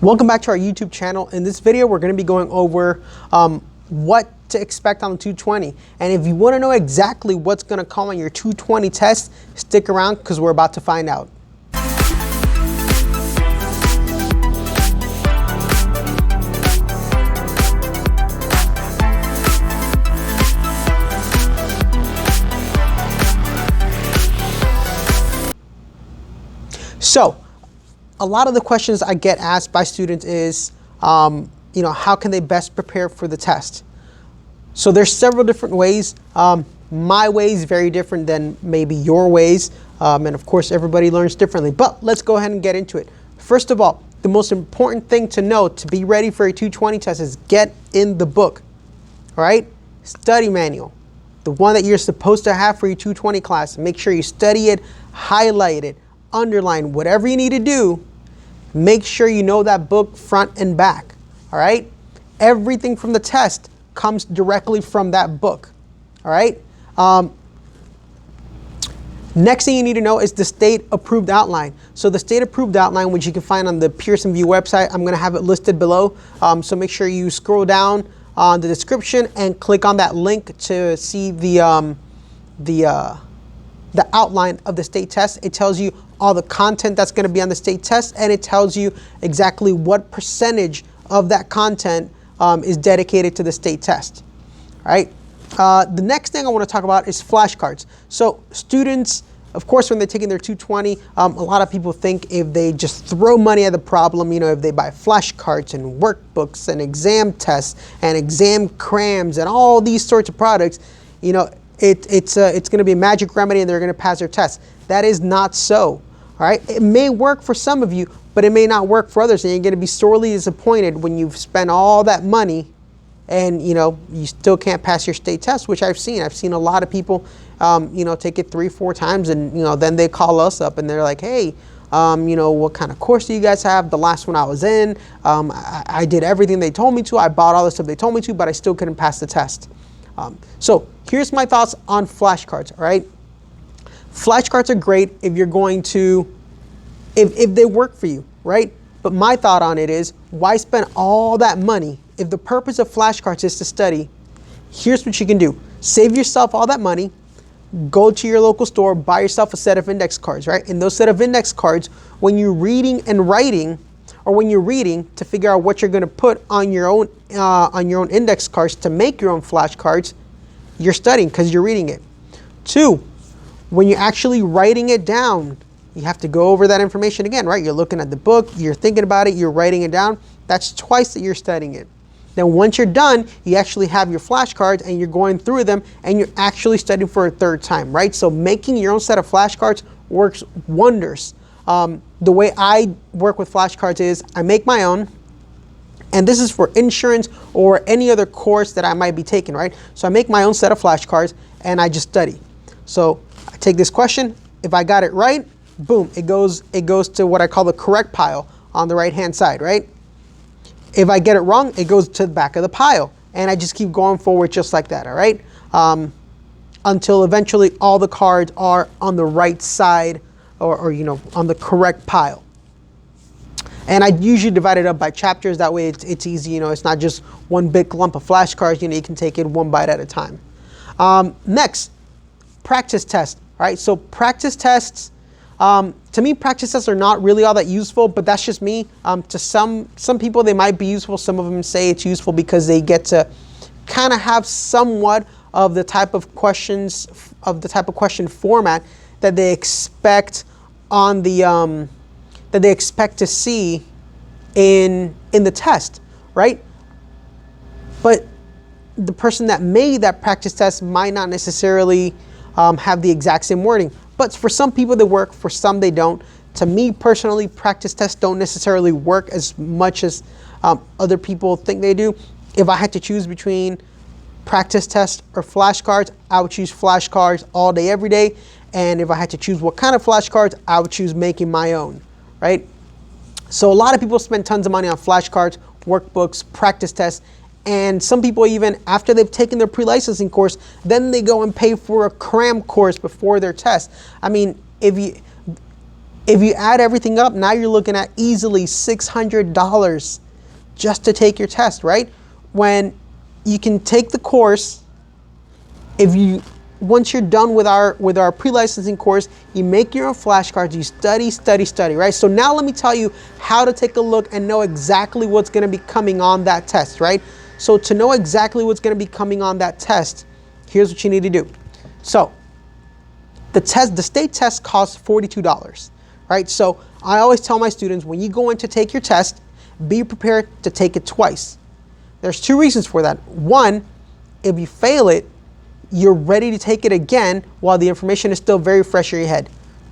Welcome back to our YouTube channel. In this video, we're going to be going over what to expect on the 220. And if you want to know exactly what's going to come on your 220 test, stick around because we're about to find out. So, a lot of the questions I get asked by students is, how can they best prepare for the test? So there's several different ways. My way is very different than maybe your ways. And of course, everybody learns differently. But let's go ahead and get into it. First of all, the most important thing to know to be ready for a 220 test is get in the book. All right? Study manual. The one that you're supposed to have for your 220 class. Make sure you study it, highlight it, underline, whatever you need to do. Make sure you know that book front and back, all right? Everything from the test comes directly from that book, all right? Next thing you need to know is the state approved outline. So the state approved outline, which you can find on the Pearson VUE website, I'm gonna have it listed below. So make sure you scroll down on the description and click on that link to see the outline of the state test. It tells you all the content that's going to be on the state test, and it tells you exactly what percentage of that content is dedicated to the state test. All right. The next thing I want to talk about is flashcards. So students, of course, when they're taking their 220, a lot of people think if they just throw money at the problem, if they buy flashcards and workbooks and exam tests and exam crayons and all these sorts of products, it's going to be a magic remedy and they're going to pass their test. That is not so. All right. It may work for some of you, but it may not work for others. And you're going to be sorely disappointed when you've spent all that money and, you still can't pass your state test, which I've seen. I've seen a lot of people, take it 3-4 times and, then they call us up and they're like, hey, what kind of course do you guys have? The last one I was in, I did everything they told me to. I bought all the stuff they told me to, but I still couldn't pass the test. So here's my thoughts on flashcards, all right? Flashcards are great if you're going to, if they work for you, right? But my thought on it is, why spend all that money if the purpose of flashcards is to study? Here's what you can do. Save yourself all that money, go to your local store, buy yourself a set of index cards, right? And those set of index cards, when you're reading and writing, or when you're reading to figure out what you're going to put on your own index cards to make your own flashcards, you're studying because you're reading it. 2, when you're actually writing it down, you have to go over that information again, right? You're looking at the book, you're thinking about it, you're writing it down. That's twice that you're studying it. Then once you're done, you actually have your flashcards and you're going through them and you're actually studying for a 3rd time, right? So making your own set of flashcards works wonders. The way I work with flashcards is I make my own, and this is for insurance or any other course that I might be taking, right? So I make my own set of flashcards and I just study. So I take this question, if I got it right, boom, it goes to what I call the correct pile on the right-hand side, right? If I get it wrong, it goes to the back of the pile. And I just keep going forward just like that, all right? Until eventually all the cards are on the right side or on the correct pile. And I usually divide it up by chapters. That way it's easy, it's not just one big lump of flashcards. You can take it one bite at a time. Next, practice test. All right, so practice tests, to me, practice tests are not really all that useful, but that's just me. To some people, they might be useful. Some of them say it's useful because they get to kind of have somewhat of the type of question format that they expect on the that they expect to see in the test, right? But the person that made that practice test might not necessarily have the exact same wording. But for some people they work, for some they don't. To me personally, practice tests don't necessarily work as much as other people think they do. If I had to choose between practice tests or flashcards, I would choose flashcards all day, every day. And if I had to choose what kind of flashcards, I would choose making my own, right? So a lot of people spend tons of money on flashcards, workbooks, practice tests, and some people even after they've taken their pre-licensing course, then they go and pay for a cram course before their test. I mean, If you add everything up, now you're looking at easily $600 just to take your test, right? When you can take the course, once you're done with our pre-licensing course, you make your own flashcards, you study, right? So now let me tell you how to take a look and know exactly what's gonna be coming on that test, right? So to know exactly what's gonna be coming on that test, here's what you need to do. So the state test costs $42, right? So I always tell my students, when you go in to take your test, be prepared to take it twice. There's two reasons for that. One, if you fail it, you're ready to take it again while the information is still very fresh in your head.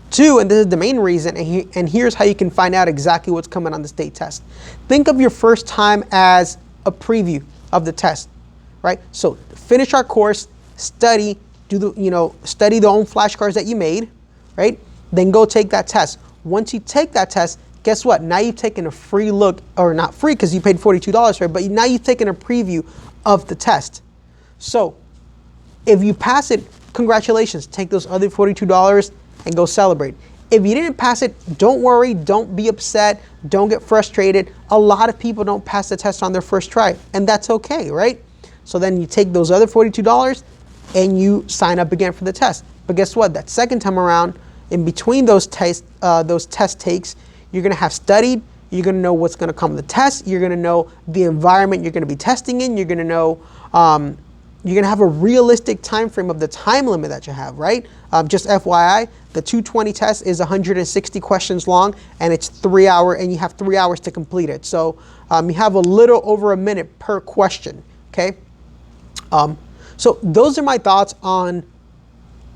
Two, and this is the main reason, and here's how you can find out exactly what's coming on the state test. Think of your first time as a preview of the test, right? So finish our course, study, study the own flashcards that you made, right? Then go take that test. Once you take that test, guess what? Now you've taken a free look, or not free because you paid $42 for it, but now you've taken a preview of the test. So if you pass it, congratulations, take those other $42 and go celebrate. If you didn't pass it, don't worry, don't be upset, don't get frustrated. A lot of people don't pass the test on their first try, and that's okay, right? So then you take those other $42 and you sign up again for the test. But guess what? That second time around, in between those test takes, you're gonna have studied, you're gonna know what's gonna come on the test, you're gonna know the environment you're gonna be testing in, you're gonna know, you're gonna have a realistic time frame of the time limit that you have, right? Just FYI, the 220 test is 160 questions long, and it's 3 hours, and you have 3 hours to complete it. So you have a little over a minute per question, okay? So those are my thoughts on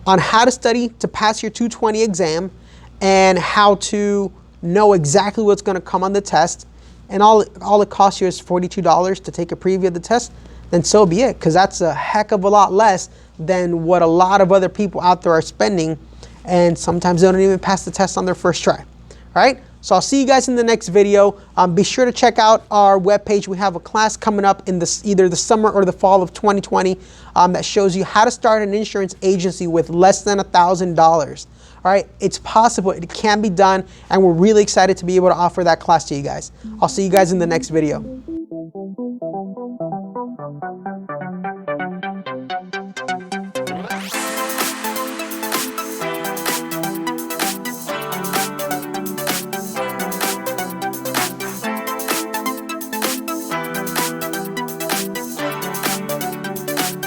how to study to pass your 220 exam and how to know exactly what's gonna come on the test. And all it costs you is $42 to take a preview of the test. Then so be it, because that's a heck of a lot less than what a lot of other people out there are spending, and sometimes they don't even pass the test on their first try. All right, so I'll see you guys in the next video. Be sure to check out our webpage. We have a class coming up in either the summer or the fall of 2020 that shows you how to start an insurance agency with less than $1,000. All right, it's possible, it can be done, and we're really excited to be able to offer that class to you guys. I'll see you guys in the next video.